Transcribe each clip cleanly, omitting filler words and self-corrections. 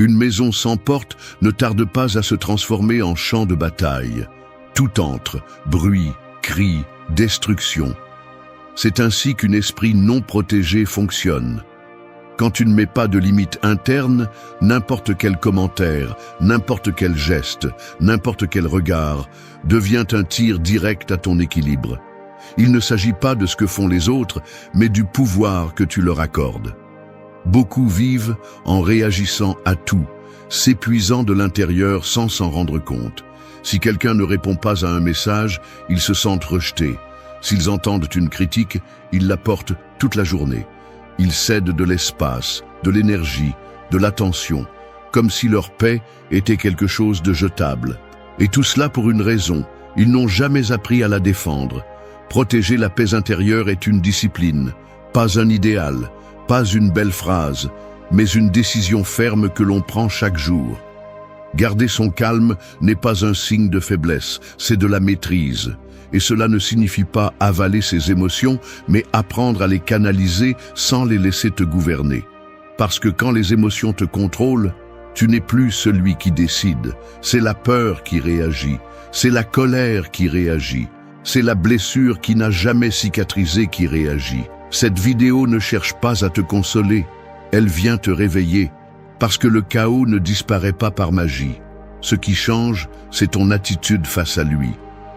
Une maison sans porte ne tarde pas à se transformer en champ de bataille. Tout entre, bruit, cris, destruction. C'est ainsi qu'un esprit non protégé fonctionne. Quand tu ne mets pas de limite interne, n'importe quel commentaire, n'importe quel geste, n'importe quel regard devient un tir direct à ton équilibre. Il ne s'agit pas de ce que font les autres, mais du pouvoir que tu leur accordes. Beaucoup vivent en réagissant à tout, s'épuisant de l'intérieur sans s'en rendre compte. Si quelqu'un ne répond pas à un message, ils se sentent rejetés. S'ils entendent une critique, ils la portent toute la journée. Ils cèdent de l'espace, de l'énergie, de l'attention, comme si leur paix était quelque chose de jetable. Et tout cela pour une raison, ils n'ont jamais appris à la défendre. Protéger la paix intérieure est une discipline, pas un idéal, pas une belle phrase, mais une décision ferme que l'on prend chaque jour. Garder son calme n'est pas un signe de faiblesse, c'est de la maîtrise. Et cela ne signifie pas avaler ses émotions, mais apprendre à les canaliser sans les laisser te gouverner. Parce que quand les émotions te contrôlent, tu n'es plus celui qui décide. C'est la peur qui réagit, c'est la colère qui réagit, c'est la blessure qui n'a jamais cicatrisé qui réagit. Cette vidéo ne cherche pas à te consoler, elle vient te réveiller. Parce que le chaos ne disparaît pas par magie. Ce qui change, c'est ton attitude face à lui.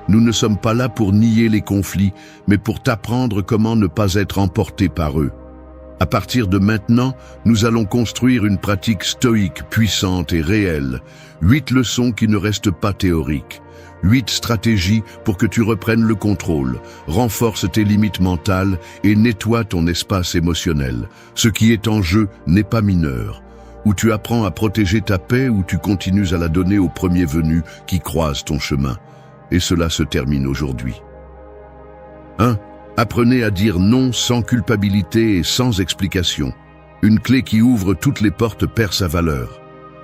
Nous ne sommes pas là pour nier les conflits, mais pour t'apprendre comment ne pas être emporté par eux. À partir de maintenant, nous allons construire une pratique stoïque, puissante et réelle. 8 leçons qui ne restent pas théoriques. 8 stratégies pour que tu reprennes le contrôle, renforce tes limites mentales et nettoie ton espace émotionnel. Ce qui est en jeu n'est pas mineur. Où tu apprends à protéger ta paix ou tu continues à la donner au premier venu qui croise ton chemin. Et cela se termine aujourd'hui. 1. Apprenez à dire non sans culpabilité et sans explication. Une clé qui ouvre toutes les portes perd sa valeur.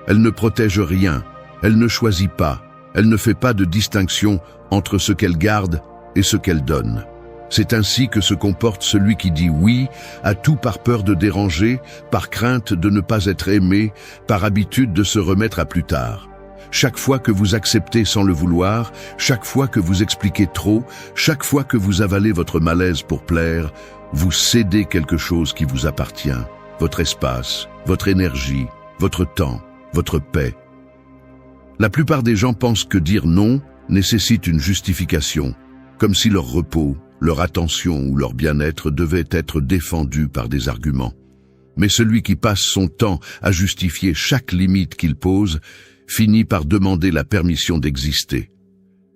Elle ne protège rien, elle ne choisit pas, elle ne fait pas de distinction entre ce qu'elle garde et ce qu'elle donne. C'est ainsi que se comporte celui qui dit oui à tout par peur de déranger, par crainte de ne pas être aimé, par habitude de se remettre à plus tard. Chaque fois que vous acceptez sans le vouloir, chaque fois que vous expliquez trop, chaque fois que vous avalez votre malaise pour plaire, vous cédez quelque chose qui vous appartient, votre espace, votre énergie, votre temps, votre paix. La plupart des gens pensent que dire non nécessite une justification, comme si leur repos, leur attention ou leur bien-être devaient être défendus par des arguments. Mais celui qui passe son temps à justifier chaque limite qu'il pose finit par demander la permission d'exister.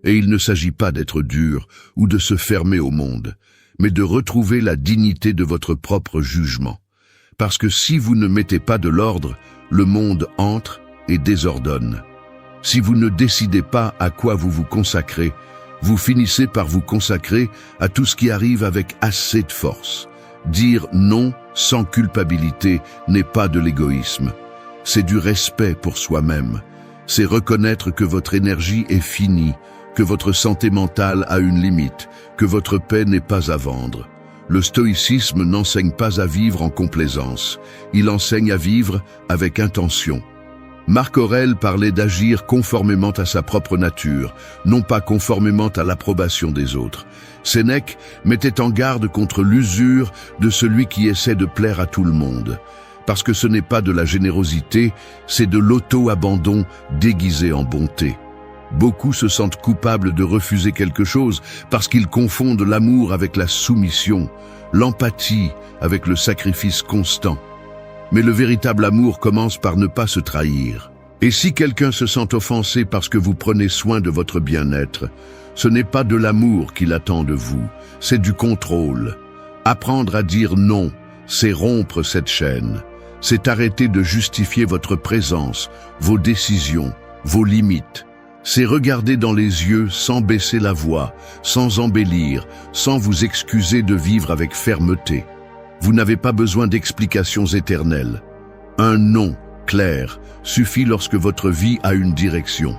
Et il ne s'agit pas d'être dur ou de se fermer au monde, mais de retrouver la dignité de votre propre jugement. Parce que si vous ne mettez pas de l'ordre, le monde entre et désordonne. Si vous ne décidez pas à quoi vous vous consacrez, vous finissez par vous consacrer à tout ce qui arrive avec assez de force. Dire non sans culpabilité n'est pas de l'égoïsme. C'est du respect pour soi-même. C'est reconnaître que votre énergie est finie, que votre santé mentale a une limite, que votre paix n'est pas à vendre. Le stoïcisme n'enseigne pas à vivre en complaisance. Il enseigne à vivre avec intention. Marc Aurèle parlait d'agir conformément à sa propre nature, non pas conformément à l'approbation des autres. Sénèque mettait en garde contre l'usure de celui qui essaie de plaire à tout le monde. Parce que ce n'est pas de la générosité, c'est de l'auto-abandon déguisé en bonté. Beaucoup se sentent coupables de refuser quelque chose parce qu'ils confondent l'amour avec la soumission, l'empathie avec le sacrifice constant. Mais le véritable amour commence par ne pas se trahir. Et si quelqu'un se sent offensé parce que vous prenez soin de votre bien-être, ce n'est pas de l'amour qu'il attend de vous, c'est du contrôle. Apprendre à dire non, c'est rompre cette chaîne. C'est arrêter de justifier votre présence, vos décisions, vos limites. C'est regarder dans les yeux sans baisser la voix, sans embellir, sans vous excuser de vivre avec fermeté. Vous n'avez pas besoin d'explications éternelles. Un non clair suffit lorsque votre vie a une direction.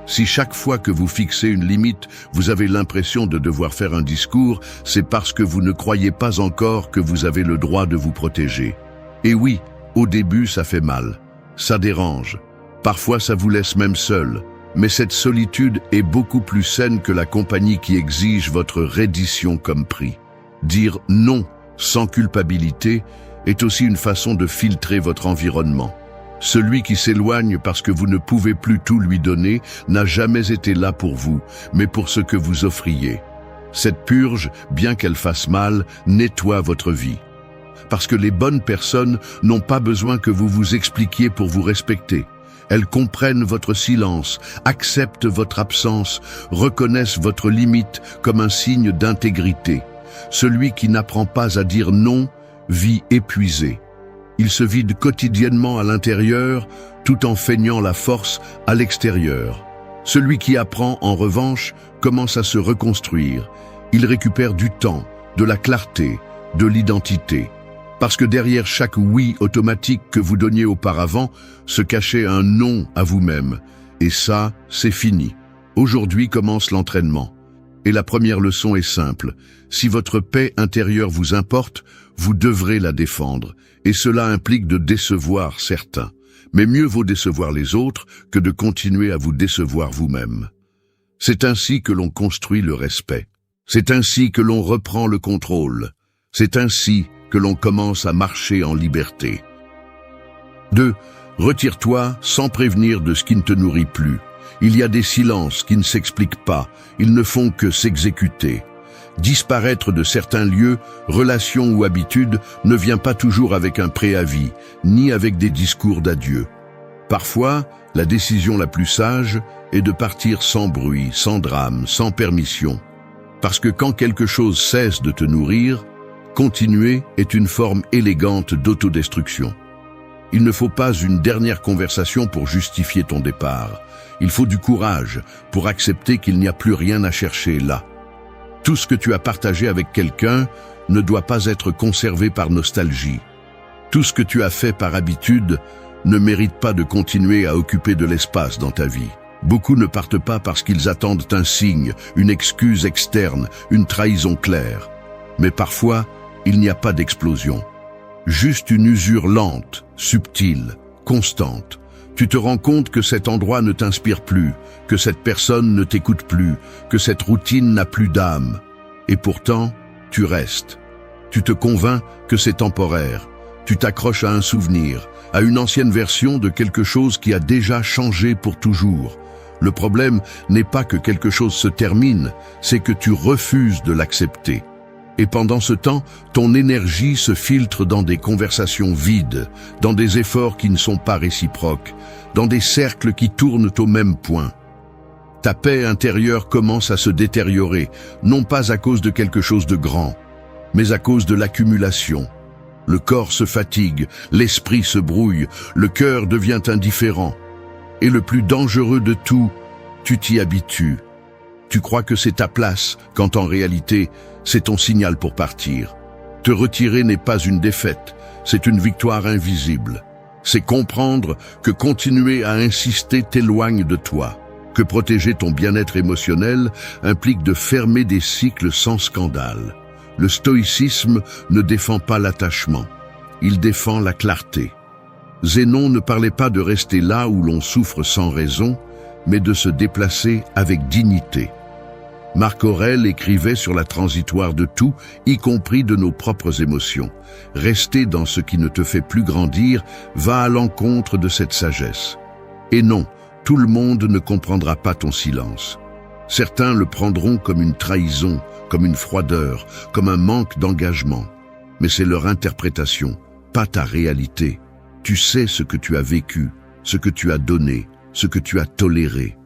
Si chaque fois que vous fixez une limite, vous avez l'impression de devoir faire un discours, c'est parce que vous ne croyez pas encore que vous avez le droit de vous protéger. Et oui, au début, ça fait mal. ça dérange. Parfois ça vous laisse même seul. Mais cette solitude est beaucoup plus saine que la compagnie qui exige votre reddition comme prix. Dire non sans culpabilité est aussi une façon de filtrer votre environnement. Celui qui s'éloigne parce que vous ne pouvez plus tout lui donner n'a jamais été là pour vous, mais pour ce que vous offriez. Cette purge, bien qu'elle fasse mal, nettoie votre vie. Parce que les bonnes personnes n'ont pas besoin que vous vous expliquiez pour vous respecter. Elles comprennent votre silence, acceptent votre absence, reconnaissent votre limite comme un signe d'intégrité. Celui qui n'apprend pas à dire non vit épuisé. Il se vide quotidiennement à l'intérieur tout en feignant la force à l'extérieur. Celui qui apprend, en revanche, commence à se reconstruire. Il récupère du temps, de la clarté, de l'identité. Parce que derrière chaque oui automatique que vous donniez auparavant, se cachait un non à vous-même. Et ça, c'est fini. Aujourd'hui commence l'entraînement. Et la première leçon est simple. Si votre paix intérieure vous importe, vous devrez la défendre. Et cela implique de décevoir certains. Mais mieux vaut décevoir les autres que de continuer à vous décevoir vous-même. C'est ainsi que l'on construit le respect. C'est ainsi que l'on reprend le contrôle. C'est ainsi que l'on commence à marcher en liberté. 2. Retire-toi sans prévenir de ce qui ne te nourrit plus. Il y a des silences qui ne s'expliquent pas, ils ne font que s'exécuter. Disparaître de certains lieux, relations ou habitudes ne vient pas toujours avec un préavis, ni avec des discours d'adieu. Parfois, la décision la plus sage est de partir sans bruit, sans drame, sans permission. Parce que quand quelque chose cesse de te nourrir, continuer est une forme élégante d'autodestruction. Il ne faut pas une dernière conversation pour justifier ton départ. Il faut du courage pour accepter qu'il n'y a plus rien à chercher là. Tout ce que tu as partagé avec quelqu'un ne doit pas être conservé par nostalgie. Tout ce que tu as fait par habitude ne mérite pas de continuer à occuper de l'espace dans ta vie. Beaucoup ne partent pas parce qu'ils attendent un signe, une excuse externe, une trahison claire. Mais parfois, il n'y a pas d'explosion. Juste une usure lente, subtile, constante. Tu te rends compte que cet endroit ne t'inspire plus, que cette personne ne t'écoute plus, que cette routine n'a plus d'âme. Et pourtant, tu restes. Tu te convaincs que c'est temporaire. Tu t'accroches à un souvenir, à une ancienne version de quelque chose qui a déjà changé pour toujours. Le problème n'est pas que quelque chose se termine, c'est que tu refuses de l'accepter. Et pendant ce temps, ton énergie se filtre dans des conversations vides, dans des efforts qui ne sont pas réciproques, dans des cercles qui tournent au même point. Ta paix intérieure commence à se détériorer, non pas à cause de quelque chose de grand, mais à cause de l'accumulation. Le corps se fatigue, l'esprit se brouille, le cœur devient indifférent. Et le plus dangereux de tout, tu t'y habitues. Tu crois que c'est ta place, quand en réalité, c'est ton signal pour partir. Te retirer n'est pas une défaite, c'est une victoire invisible. C'est comprendre que continuer à insister t'éloigne de toi, que protéger ton bien-être émotionnel implique de fermer des cycles sans scandale. Le stoïcisme ne défend pas l'attachement, il défend la clarté. Zénon ne parlait pas de rester là où l'on souffre sans raison, mais de se déplacer avec dignité. Marc Aurèle écrivait sur la transitoire de tout, y compris de nos propres émotions. Rester dans ce qui ne te fait plus grandir va à l'encontre de cette sagesse. Et non, tout le monde ne comprendra pas ton silence. Certains le prendront comme une trahison, comme une froideur, comme un manque d'engagement. Mais c'est leur interprétation, pas ta réalité. Tu sais ce que tu as vécu, ce que tu as donné, ce que tu as toléré.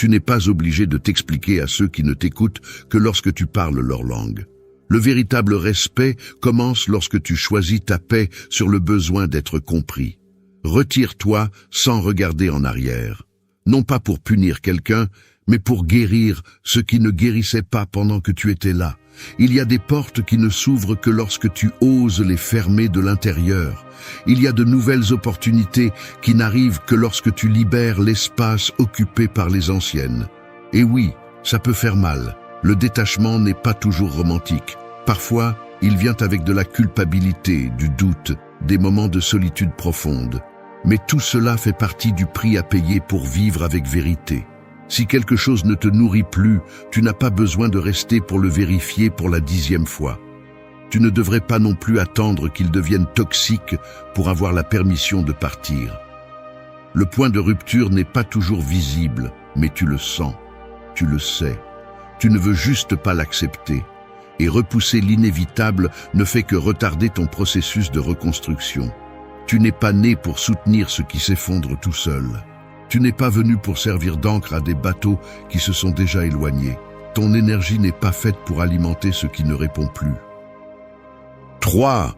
Tu n'es pas obligé de t'expliquer à ceux qui ne t'écoutent que lorsque tu parles leur langue. Le véritable respect commence lorsque tu choisis ta paix sur le besoin d'être compris. Retire-toi sans regarder en arrière. Non pas pour punir quelqu'un, mais pour guérir ce qui ne guérissait pas pendant que tu étais là. Il y a des portes qui ne s'ouvrent que lorsque tu oses les fermer de l'intérieur. Il y a de nouvelles opportunités qui n'arrivent que lorsque tu libères l'espace occupé par les anciennes. Et oui, ça peut faire mal. Le détachement n'est pas toujours romantique. Parfois, il vient avec de la culpabilité, du doute, des moments de solitude profonde. Mais tout cela fait partie du prix à payer pour vivre avec vérité. Si quelque chose ne te nourrit plus, tu n'as pas besoin de rester pour le vérifier pour la 10e fois. Tu ne devrais pas non plus attendre qu'il devienne toxique pour avoir la permission de partir. Le point de rupture n'est pas toujours visible, mais tu le sens, tu le sais. Tu ne veux juste pas l'accepter. Et repousser l'inévitable ne fait que retarder ton processus de reconstruction. Tu n'es pas né pour soutenir ce qui s'effondre tout seul. Tu n'es pas venu pour servir d'ancre à des bateaux qui se sont déjà éloignés. Ton énergie n'est pas faite pour alimenter ce qui ne répond plus. 3.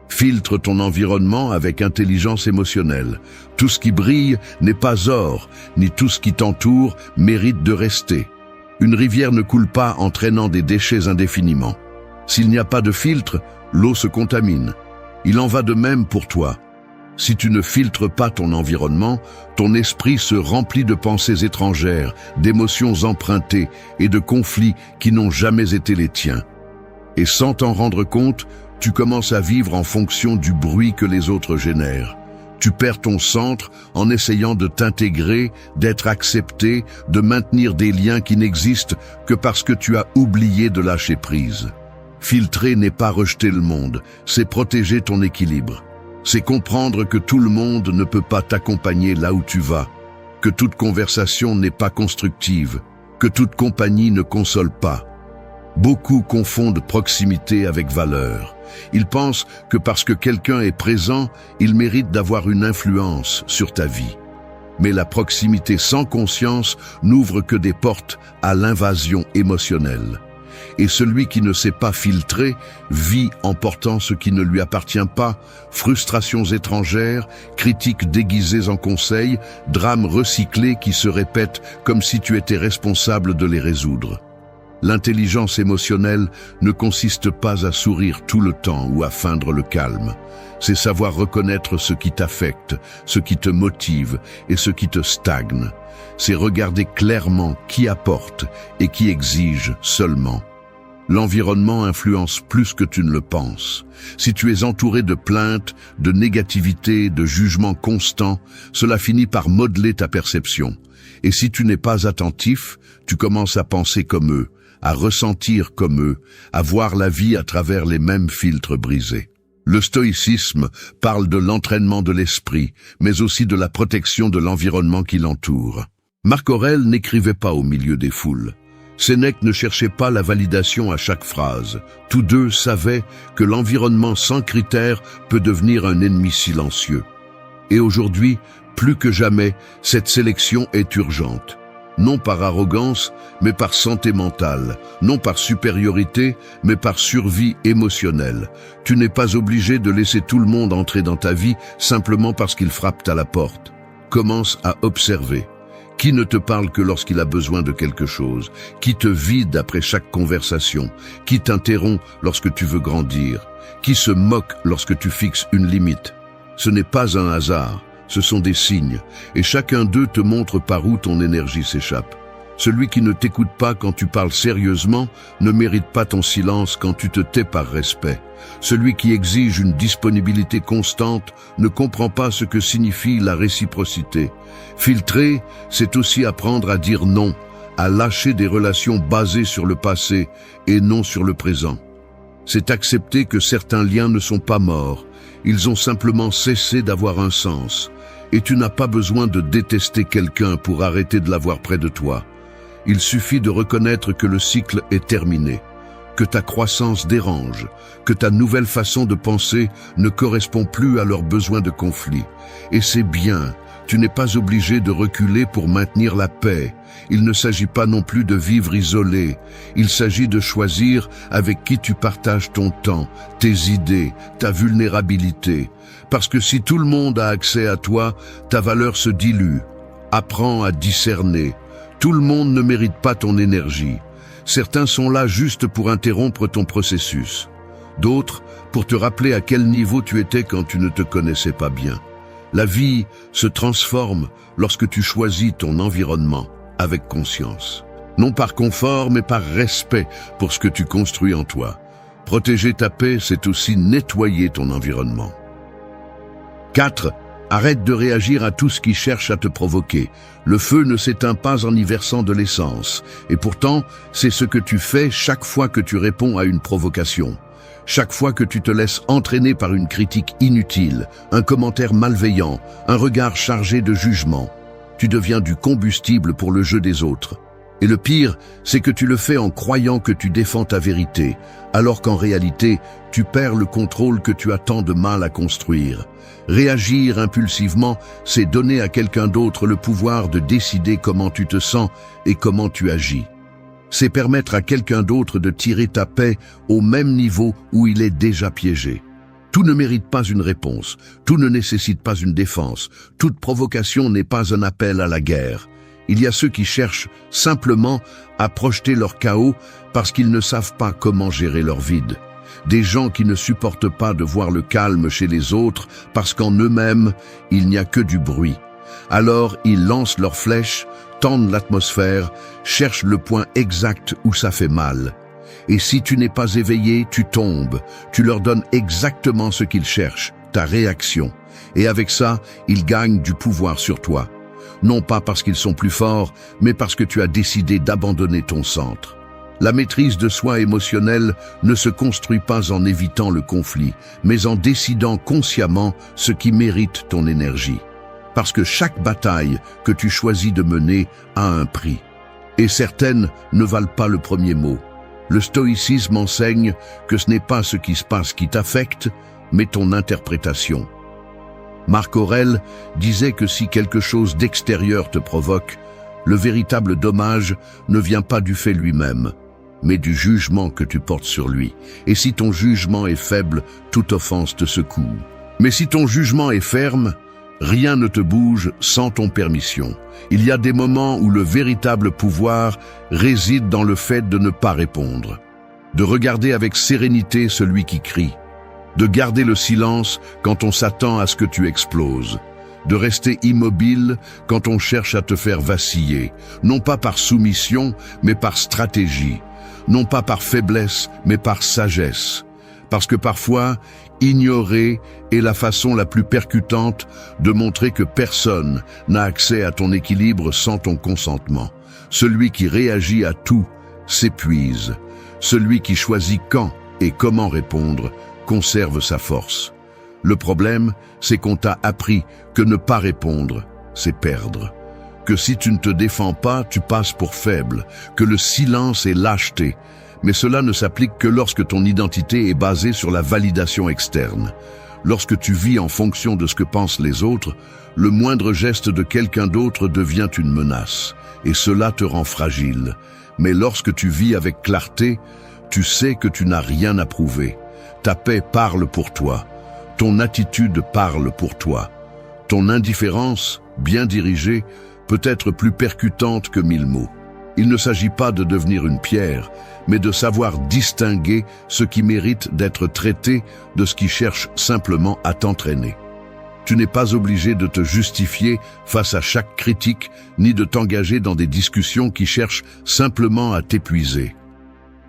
Filtre ton environnement avec intelligence émotionnelle. Tout ce qui brille n'est pas or, ni tout ce qui t'entoure mérite de rester. Une rivière ne coule pas en traînant des déchets indéfiniment. S'il n'y a pas de filtre, l'eau se contamine. Il en va de même pour toi. Si tu ne filtres pas ton environnement, ton esprit se remplit de pensées étrangères, d'émotions empruntées et de conflits qui n'ont jamais été les tiens. Et sans t'en rendre compte, tu commences à vivre en fonction du bruit que les autres génèrent. Tu perds ton centre en essayant de t'intégrer, d'être accepté, de maintenir des liens qui n'existent que parce que tu as oublié de lâcher prise. Filtrer n'est pas rejeter le monde, c'est protéger ton équilibre. C'est comprendre que tout le monde ne peut pas t'accompagner là où tu vas, que toute conversation n'est pas constructive, que toute compagnie ne console pas. Beaucoup confondent proximité avec valeur. Ils pensent que parce que quelqu'un est présent, il mérite d'avoir une influence sur ta vie. Mais la proximité sans conscience n'ouvre que des portes à l'invasion émotionnelle. Et celui qui ne sait pas filtrer vit en portant ce qui ne lui appartient pas, frustrations étrangères, critiques déguisées en conseils, drames recyclés qui se répètent comme si tu étais responsable de les résoudre. L'intelligence émotionnelle ne consiste pas à sourire tout le temps ou à feindre le calme. C'est savoir reconnaître ce qui t'affecte, ce qui te motive et ce qui te stagne. C'est regarder clairement qui apporte et qui exige seulement. L'environnement influence plus que tu ne le penses. Si tu es entouré de plaintes, de négativité, de jugements constants, cela finit par modeler ta perception. Et si tu n'es pas attentif, tu commences à penser comme eux, à ressentir comme eux, à voir la vie à travers les mêmes filtres brisés. Le stoïcisme parle de l'entraînement de l'esprit, mais aussi de la protection de l'environnement qui l'entoure. Marc Aurèle n'écrivait pas au milieu des foules. Sénèque ne cherchait pas la validation à chaque phrase. Tous deux savaient que l'environnement sans critères peut devenir un ennemi silencieux. Et aujourd'hui, plus que jamais, cette sélection est urgente. Non par arrogance, mais par santé mentale. Non par supériorité, mais par survie émotionnelle. Tu n'es pas obligé de laisser tout le monde entrer dans ta vie simplement parce qu'il frappe à la porte. Commence à observer. Qui ne te parle que lorsqu'il a besoin de quelque chose? Qui te vide après chaque conversation? Qui t'interrompt lorsque tu veux grandir? Qui se moque lorsque tu fixes une limite? Ce n'est pas un hasard. Ce sont des signes, et chacun d'eux te montre par où ton énergie s'échappe. Celui qui ne t'écoute pas quand tu parles sérieusement ne mérite pas ton silence quand tu te tais par respect. Celui qui exige une disponibilité constante ne comprend pas ce que signifie la réciprocité. Filtrer, c'est aussi apprendre à dire non, à lâcher des relations basées sur le passé et non sur le présent. C'est accepter que certains liens ne sont pas morts, ils ont simplement cessé d'avoir un sens. Et tu n'as pas besoin de détester quelqu'un pour arrêter de l'avoir près de toi. Il suffit de reconnaître que le cycle est terminé, que ta croissance dérange, que ta nouvelle façon de penser ne correspond plus à leurs besoins de conflit. Et c'est bien, tu n'es pas obligé de reculer pour maintenir la paix. Il ne s'agit pas non plus de vivre isolé. Il s'agit de choisir avec qui tu partages ton temps, tes idées, ta vulnérabilité. Parce que si tout le monde a accès à toi, ta valeur se dilue. Apprends à discerner. Tout le monde ne mérite pas ton énergie. Certains sont là juste pour interrompre ton processus. D'autres, pour te rappeler à quel niveau tu étais quand tu ne te connaissais pas bien. La vie se transforme lorsque tu choisis ton environnement avec conscience. Non par confort, mais par respect pour ce que tu construis en toi. Protéger ta paix, c'est aussi nettoyer ton environnement. 4. Arrête de réagir à tout ce qui cherche à te provoquer. Le feu ne s'éteint pas en y versant de l'essence. Et pourtant, c'est ce que tu fais chaque fois que tu réponds à une provocation. Chaque fois que tu te laisses entraîner par une critique inutile, un commentaire malveillant, un regard chargé de jugement, tu deviens du combustible pour le jeu des autres. Et le pire, c'est que tu le fais en croyant que tu défends ta vérité, alors qu'en réalité, tu perds le contrôle que tu as tant de mal à construire. Réagir impulsivement, c'est donner à quelqu'un d'autre le pouvoir de décider comment tu te sens et comment tu agis. C'est permettre à quelqu'un d'autre de tirer ta paix au même niveau où il est déjà piégé. Tout ne mérite pas une réponse, tout ne nécessite pas une défense, toute provocation n'est pas un appel à la guerre. Il y a ceux qui cherchent simplement à projeter leur chaos parce qu'ils ne savent pas comment gérer leur vide. Des gens qui ne supportent pas de voir le calme chez les autres parce qu'en eux-mêmes, il n'y a que du bruit. Alors ils lancent leurs flèches, tendent l'atmosphère, cherchent le point exact où ça fait mal. Et si tu n'es pas éveillé, tu tombes. Tu leur donnes exactement ce qu'ils cherchent, ta réaction. Et avec ça, ils gagnent du pouvoir sur toi. Non pas parce qu'ils sont plus forts, mais parce que tu as décidé d'abandonner ton centre. La maîtrise de soi émotionnelle ne se construit pas en évitant le conflit, mais en décidant consciemment ce qui mérite ton énergie. Parce que chaque bataille que tu choisis de mener a un prix. Et certaines ne valent pas le premier mot. Le stoïcisme enseigne que ce n'est pas ce qui se passe qui t'affecte, mais ton interprétation. Marc Aurèle disait que si quelque chose d'extérieur te provoque, le véritable dommage ne vient pas du fait lui-même, mais du jugement que tu portes sur lui. Et si ton jugement est faible, toute offense te secoue. Mais si ton jugement est ferme, rien ne te bouge sans ton permission. Il y a des moments où le véritable pouvoir réside dans le fait de ne pas répondre, de regarder avec sérénité celui qui crie, de garder le silence quand on s'attend à ce que tu exploses, de rester immobile quand on cherche à te faire vaciller, non pas par soumission, mais par stratégie, non pas par faiblesse, mais par sagesse. Parce que parfois, ignorer est la façon la plus percutante de montrer que personne n'a accès à ton équilibre sans ton consentement. Celui qui réagit à tout s'épuise. Celui qui choisit quand et comment répondre conserve sa force. Le problème, c'est qu'on t'a appris que ne pas répondre, c'est perdre. Que si tu ne te défends pas, tu passes pour faible. Que le silence est lâcheté. Mais cela ne s'applique que lorsque ton identité est basée sur la validation externe. Lorsque tu vis en fonction de ce que pensent les autres, le moindre geste de quelqu'un d'autre devient une menace. Et cela te rend fragile. Mais lorsque tu vis avec clarté, tu sais que tu n'as rien à prouver. Ta paix parle pour toi. Ton attitude parle pour toi. Ton indifférence, bien dirigée, peut être plus percutante que 1000 mots. Il ne s'agit pas de devenir une pierre, mais de savoir distinguer ce qui mérite d'être traité de ce qui cherche simplement à t'entraîner. Tu n'es pas obligé de te justifier face à chaque critique, ni de t'engager dans des discussions qui cherchent simplement à t'épuiser.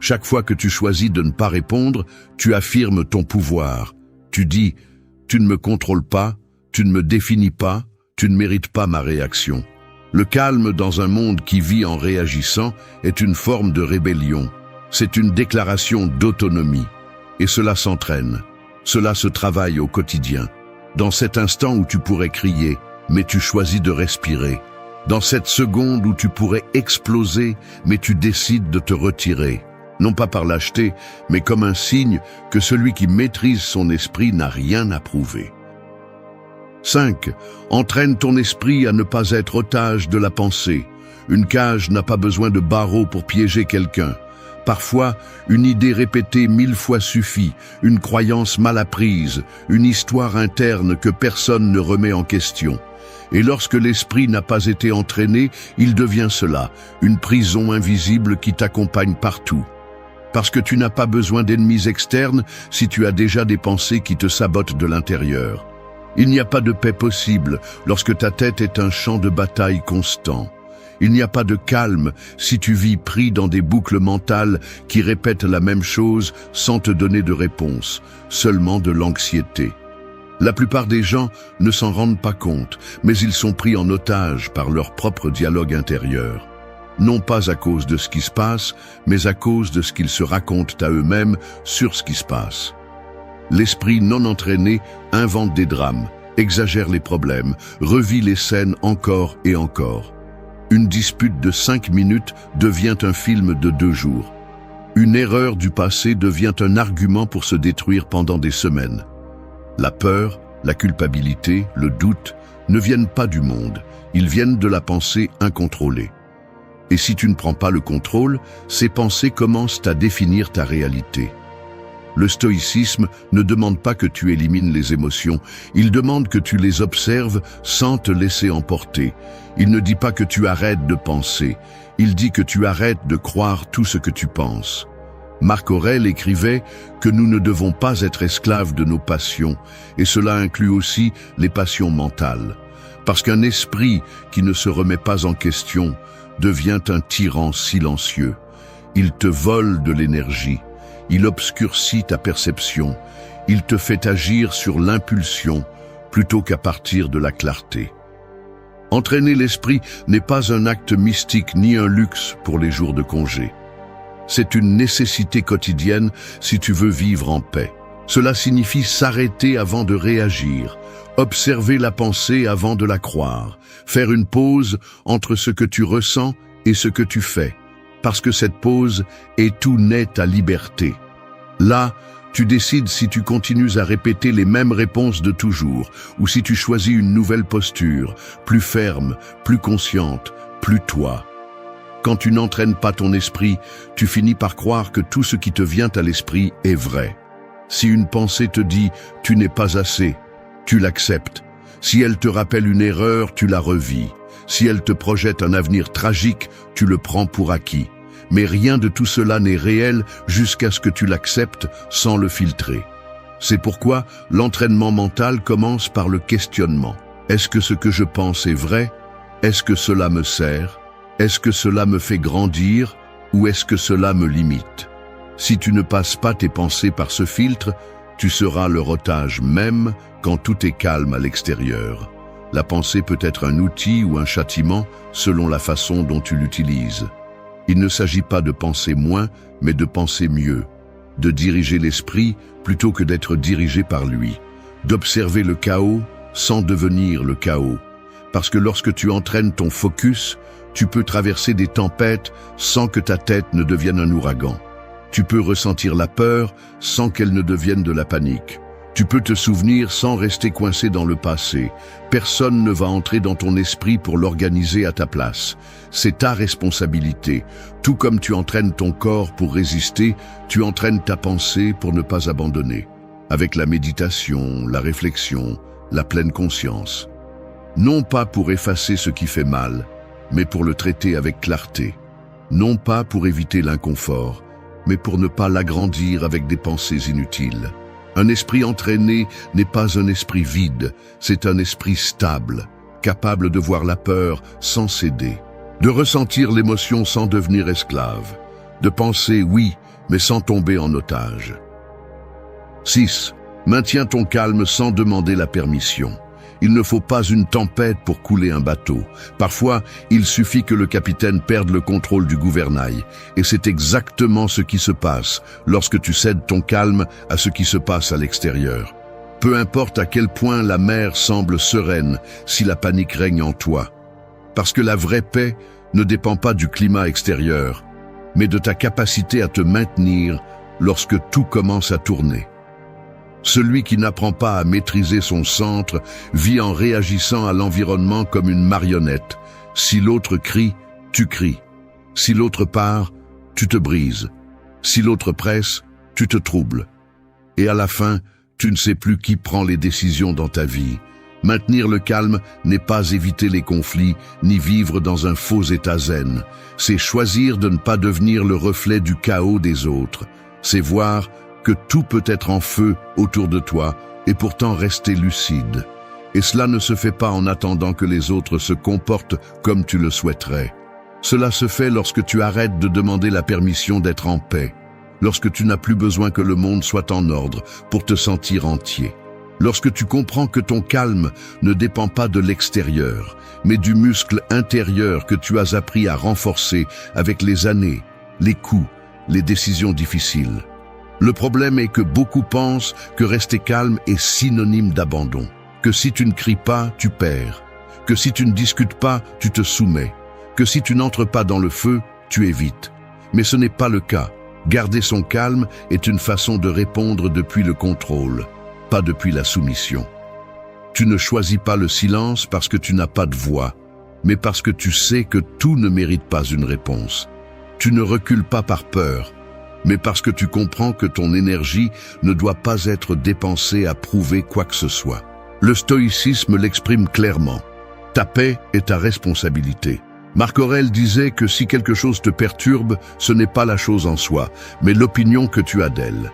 Chaque fois que tu choisis de ne pas répondre, tu affirmes ton pouvoir. Tu dis « Tu ne me contrôles pas, tu ne me définis pas, tu ne mérites pas ma réaction ». Le calme dans un monde qui vit en réagissant est une forme de rébellion. C'est une déclaration d'autonomie. Et cela s'entraîne. Cela se travaille au quotidien. Dans cet instant où tu pourrais crier, mais tu choisis de respirer. Dans cette seconde où tu pourrais exploser, mais tu décides de te retirer. Non pas par lâcheté, mais comme un signe que celui qui maîtrise son esprit n'a rien à prouver. 5. Entraîne ton esprit à ne pas être otage de la pensée. Une cage n'a pas besoin de barreaux pour piéger quelqu'un. Parfois, une idée répétée 1000 fois suffit, une croyance mal apprise, une histoire interne que personne ne remet en question. Et lorsque l'esprit n'a pas été entraîné, il devient cela, une prison invisible qui t'accompagne partout. Parce que tu n'as pas besoin d'ennemis externes si tu as déjà des pensées qui te sabotent de l'intérieur. Il n'y a pas de paix possible lorsque ta tête est un champ de bataille constant. Il n'y a pas de calme si tu vis pris dans des boucles mentales qui répètent la même chose sans te donner de réponse, seulement de l'anxiété. La plupart des gens ne s'en rendent pas compte, mais ils sont pris en otage par leur propre dialogue intérieur. Non pas à cause de ce qui se passe, mais à cause de ce qu'ils se racontent à eux-mêmes sur ce qui se passe. L'esprit non entraîné invente des drames, exagère les problèmes, revit les scènes encore et encore. Une dispute de 5 minutes devient un film de 2 jours. Une erreur du passé devient un argument pour se détruire pendant des semaines. La peur, la culpabilité, le doute ne viennent pas du monde, ils viennent de la pensée incontrôlée. Et si tu ne prends pas le contrôle, ces pensées commencent à définir ta réalité. Le stoïcisme ne demande pas que tu élimines les émotions, il demande que tu les observes sans te laisser emporter. Il ne dit pas que tu arrêtes de penser, il dit que tu arrêtes de croire tout ce que tu penses. Marc Aurèle écrivait que nous ne devons pas être esclaves de nos passions, et cela inclut aussi les passions mentales. Parce qu'un esprit qui ne se remet pas en question devient un tyran silencieux. Il te vole de l'énergie, il obscurcit ta perception, il te fait agir sur l'impulsion plutôt qu'à partir de la clarté. Entraîner l'esprit n'est pas un acte mystique ni un luxe pour les jours de congé. C'est une nécessité quotidienne si tu veux vivre en paix. Cela signifie s'arrêter avant de réagir, observer la pensée avant de la croire, faire une pause entre ce que tu ressens et ce que tu fais, parce que cette pause est où naît ta liberté. Là, tu décides si tu continues à répéter les mêmes réponses de toujours, ou si tu choisis une nouvelle posture, plus ferme, plus consciente, plus toi. Quand tu n'entraînes pas ton esprit, tu finis par croire que tout ce qui te vient à l'esprit est vrai. Si une pensée te dit « tu n'es pas assez », tu l'acceptes. Si elle te rappelle une erreur, tu la revis. Si elle te projette un avenir tragique, tu le prends pour acquis. Mais rien de tout cela n'est réel jusqu'à ce que tu l'acceptes sans le filtrer. C'est pourquoi l'entraînement mental commence par le questionnement. Est-ce que ce que je pense est vrai? Est-ce que cela me sert? Est-ce que cela me fait grandir ou est-ce que cela me limite? Si tu ne passes pas tes pensées par ce filtre, tu seras leur otage même quand tout est calme à l'extérieur. La pensée peut être un outil ou un châtiment selon la façon dont tu l'utilises. Il ne s'agit pas de penser moins, mais de penser mieux, de diriger l'esprit plutôt que d'être dirigé par lui, d'observer le chaos sans devenir le chaos. Parce que lorsque tu entraînes ton focus, tu peux traverser des tempêtes sans que ta tête ne devienne un ouragan. Tu peux ressentir la peur sans qu'elle ne devienne de la panique. Tu peux te souvenir sans rester coincé dans le passé. Personne ne va entrer dans ton esprit pour l'organiser à ta place. C'est ta responsabilité. Tout comme tu entraînes ton corps pour résister, tu entraînes ta pensée pour ne pas abandonner. Avec la méditation, la réflexion, la pleine conscience. Non pas pour effacer ce qui fait mal, mais pour le traiter avec clarté. Non pas pour éviter l'inconfort, mais pour ne pas l'agrandir avec des pensées inutiles. Un esprit entraîné n'est pas un esprit vide, c'est un esprit stable, capable de voir la peur sans céder, de ressentir l'émotion sans devenir esclave, de penser oui, mais sans tomber en otage. 6. Maintiens ton calme sans demander la permission. Il ne faut pas une tempête pour couler un bateau. Parfois, il suffit que le capitaine perde le contrôle du gouvernail. Et c'est exactement ce qui se passe lorsque tu cèdes ton calme à ce qui se passe à l'extérieur. Peu importe à quel point la mer semble sereine si la panique règne en toi. Parce que la vraie paix ne dépend pas du climat extérieur, mais de ta capacité à te maintenir lorsque tout commence à tourner. Celui qui n'apprend pas à maîtriser son centre vit en réagissant à l'environnement comme une marionnette. Si l'autre crie, tu cries. Si l'autre part, tu te brises. Si l'autre presse, tu te troubles. Et à la fin, tu ne sais plus qui prend les décisions dans ta vie. Maintenir le calme n'est pas éviter les conflits, ni vivre dans un faux état zen. C'est choisir de ne pas devenir le reflet du chaos des autres. C'est voir que tout peut être en feu autour de toi et pourtant rester lucide. Et cela ne se fait pas en attendant que les autres se comportent comme tu le souhaiterais. Cela se fait lorsque tu arrêtes de demander la permission d'être en paix, lorsque tu n'as plus besoin que le monde soit en ordre pour te sentir entier. Lorsque tu comprends que ton calme ne dépend pas de l'extérieur, mais du muscle intérieur que tu as appris à renforcer avec les années, les coups, les décisions difficiles. Le problème est que beaucoup pensent que rester calme est synonyme d'abandon, que si tu ne cries pas, tu perds, que si tu ne discutes pas, tu te soumets, que si tu n'entres pas dans le feu, tu évites. Mais ce n'est pas le cas. Garder son calme est une façon de répondre depuis le contrôle, pas depuis la soumission. Tu ne choisis pas le silence parce que tu n'as pas de voix, mais parce que tu sais que tout ne mérite pas une réponse. Tu ne recules pas par peur, mais parce que tu comprends que ton énergie ne doit pas être dépensée à prouver quoi que ce soit. Le stoïcisme l'exprime clairement. Ta paix est ta responsabilité. Marc Aurèle disait que si quelque chose te perturbe, ce n'est pas la chose en soi, mais l'opinion que tu as d'elle.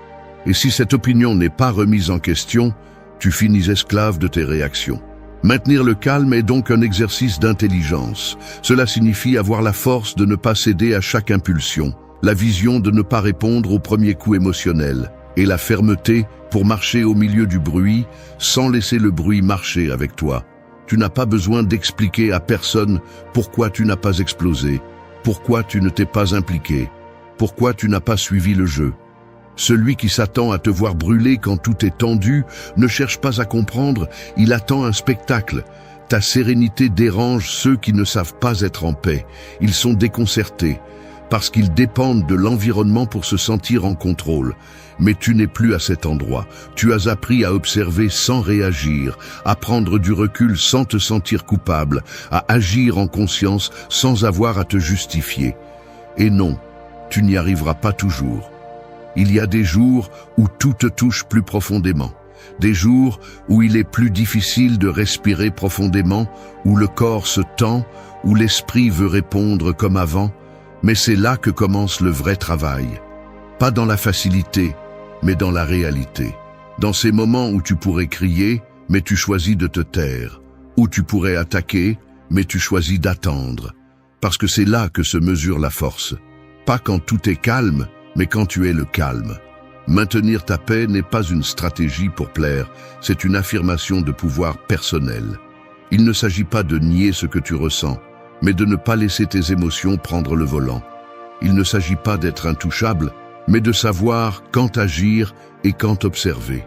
Et si cette opinion n'est pas remise en question, tu finis esclave de tes réactions. Maintenir le calme est donc un exercice d'intelligence. Cela signifie avoir la force de ne pas céder à chaque impulsion, la vision de ne pas répondre au premier coup émotionnel, et la fermeté pour marcher au milieu du bruit sans laisser le bruit marcher avec toi. Tu n'as pas besoin d'expliquer à personne pourquoi tu n'as pas explosé, pourquoi tu ne t'es pas impliqué, pourquoi tu n'as pas suivi le jeu. Celui qui s'attend à te voir brûler quand tout est tendu ne cherche pas à comprendre, il attend un spectacle. Ta sérénité dérange ceux qui ne savent pas être en paix. Ils sont déconcertés, parce qu'ils dépendent de l'environnement pour se sentir en contrôle. Mais tu n'es plus à cet endroit. Tu as appris à observer sans réagir, à prendre du recul sans te sentir coupable, à agir en conscience sans avoir à te justifier. Et non, tu n'y arriveras pas toujours. Il y a des jours où tout te touche plus profondément, des jours où il est plus difficile de respirer profondément, où le corps se tend, où l'esprit veut répondre comme avant, mais c'est là que commence le vrai travail. Pas dans la facilité, mais dans la réalité. Dans ces moments où tu pourrais crier, mais tu choisis de te taire, où tu pourrais attaquer, mais tu choisis d'attendre, parce que c'est là que se mesure la force. Pas quand tout est calme, mais quand tu es le calme. Maintenir ta paix n'est pas une stratégie pour plaire, c'est une affirmation de pouvoir personnel. Il ne s'agit pas de nier ce que tu ressens, mais de ne pas laisser tes émotions prendre le volant. Il ne s'agit pas d'être intouchable, mais de savoir quand agir et quand observer.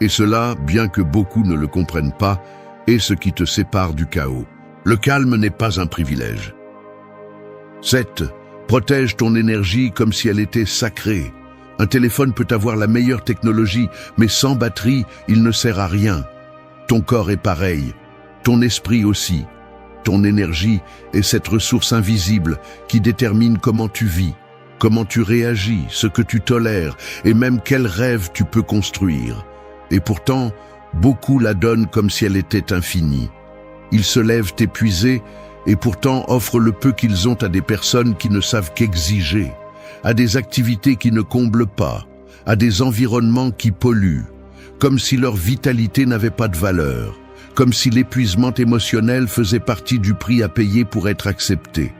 Et cela, bien que beaucoup ne le comprennent pas, est ce qui te sépare du chaos. Le calme n'est pas un privilège. 7. Protège ton énergie comme si elle était sacrée. Un téléphone peut avoir la meilleure technologie, mais sans batterie, il ne sert à rien. Ton corps est pareil, ton esprit aussi. Ton énergie est cette ressource invisible qui détermine comment tu vis, comment tu réagis, ce que tu tolères et même quels rêves tu peux construire. Et pourtant, beaucoup la donnent comme si elle était infinie. Ils se lèvent épuisés et pourtant offrent le peu qu'ils ont à des personnes qui ne savent qu'exiger, à des activités qui ne comblent pas, à des environnements qui polluent, comme si leur vitalité n'avait pas de valeur, comme si l'épuisement émotionnel faisait partie du prix à payer pour être accepté.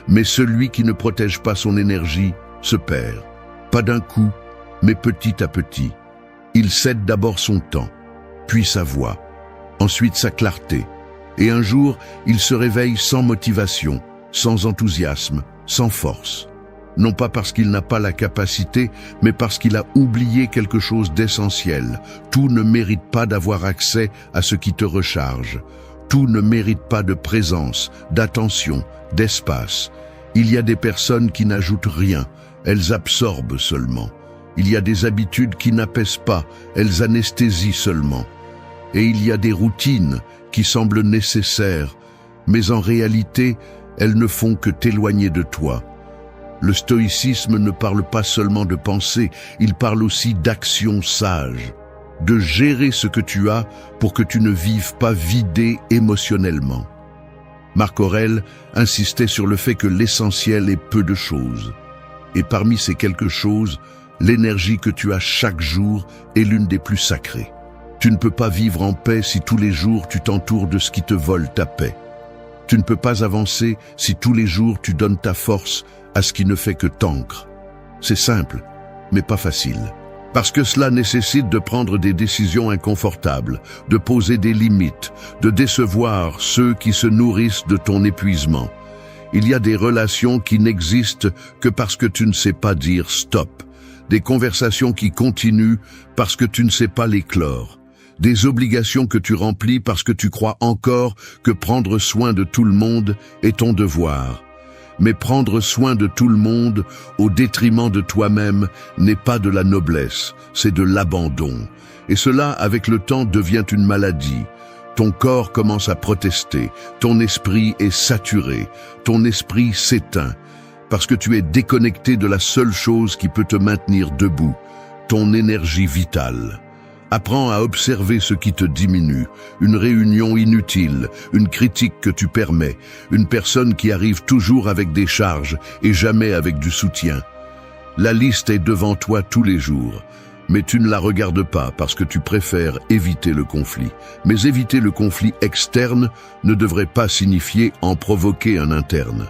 Mais celui qui ne protège pas son énergie se perd, pas d'un coup, mais petit à petit. Il cède d'abord son temps, puis sa voix, ensuite sa clarté, et un jour, il se réveille sans motivation, sans enthousiasme, sans force. Non pas parce qu'il n'a pas la capacité, mais parce qu'il a oublié quelque chose d'essentiel. Tout ne mérite pas d'avoir accès à ce qui te recharge. Tout ne mérite pas de présence, d'attention, d'espace. Il y a des personnes qui n'ajoutent rien, elles absorbent seulement. Il y a des habitudes qui n'apaisent pas, elles anesthésient seulement. Et il y a des routines qui semblent nécessaires, mais en réalité, elles ne font que t'éloigner de toi. Le stoïcisme ne parle pas seulement de pensée, il parle aussi d'action sage, de gérer ce que tu as pour que tu ne vives pas vidé émotionnellement. Marc Aurèle insistait sur le fait que l'essentiel est peu de choses. Et parmi ces quelque chose, l'énergie que tu as chaque jour est l'une des plus sacrées. Tu ne peux pas vivre en paix si tous les jours tu t'entoures de ce qui te vole ta paix. Tu ne peux pas avancer si tous les jours tu donnes ta force à ce qui ne fait que t'ancre. C'est simple, mais pas facile. Parce que cela nécessite de prendre des décisions inconfortables, de poser des limites, de décevoir ceux qui se nourrissent de ton épuisement. Il y a des relations qui n'existent que parce que tu ne sais pas dire stop. Des conversations qui continuent parce que tu ne sais pas les clore. Des obligations que tu remplis parce que tu crois encore que prendre soin de tout le monde est ton devoir. Mais prendre soin de tout le monde au détriment de toi-même n'est pas de la noblesse, c'est de l'abandon. Et cela, avec le temps, devient une maladie. Ton corps commence à protester, ton esprit est saturé, ton esprit s'éteint, parce que tu es déconnecté de la seule chose qui peut te maintenir debout, ton énergie vitale. Apprends à observer ce qui te diminue, une réunion inutile, une critique que tu permets, une personne qui arrive toujours avec des charges et jamais avec du soutien. La liste est devant toi tous les jours, mais tu ne la regardes pas parce que tu préfères éviter le conflit. Mais éviter le conflit externe ne devrait pas signifier en provoquer un interne.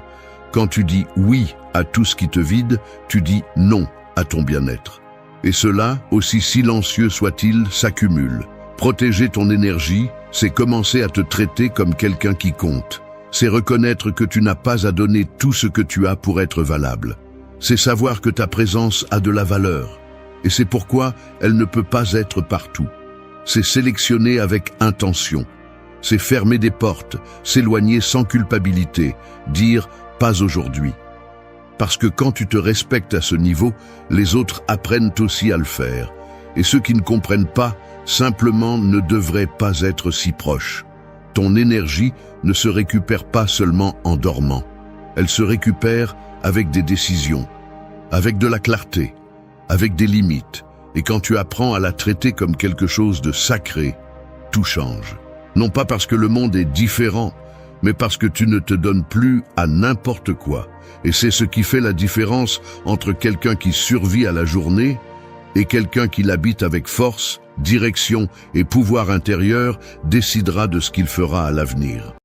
Quand tu dis oui à tout ce qui te vide, tu dis non à ton bien-être. Et cela, aussi silencieux soit-il, s'accumule. Protéger ton énergie, c'est commencer à te traiter comme quelqu'un qui compte. C'est reconnaître que tu n'as pas à donner tout ce que tu as pour être valable. C'est savoir que ta présence a de la valeur. Et c'est pourquoi elle ne peut pas être partout. C'est sélectionner avec intention. C'est fermer des portes, s'éloigner sans culpabilité, dire « pas aujourd'hui ». Parce que quand tu te respectes à ce niveau, les autres apprennent aussi à le faire. Et ceux qui ne comprennent pas, simplement ne devraient pas être si proches. Ton énergie ne se récupère pas seulement en dormant. Elle se récupère avec des décisions, avec de la clarté, avec des limites. Et quand tu apprends à la traiter comme quelque chose de sacré, tout change. Non pas parce que le monde est différent, mais parce que tu ne te donnes plus à n'importe quoi. Et c'est ce qui fait la différence entre quelqu'un qui survit à la journée et quelqu'un qui l'habite avec force, direction et pouvoir intérieur décidera de ce qu'il fera à l'avenir.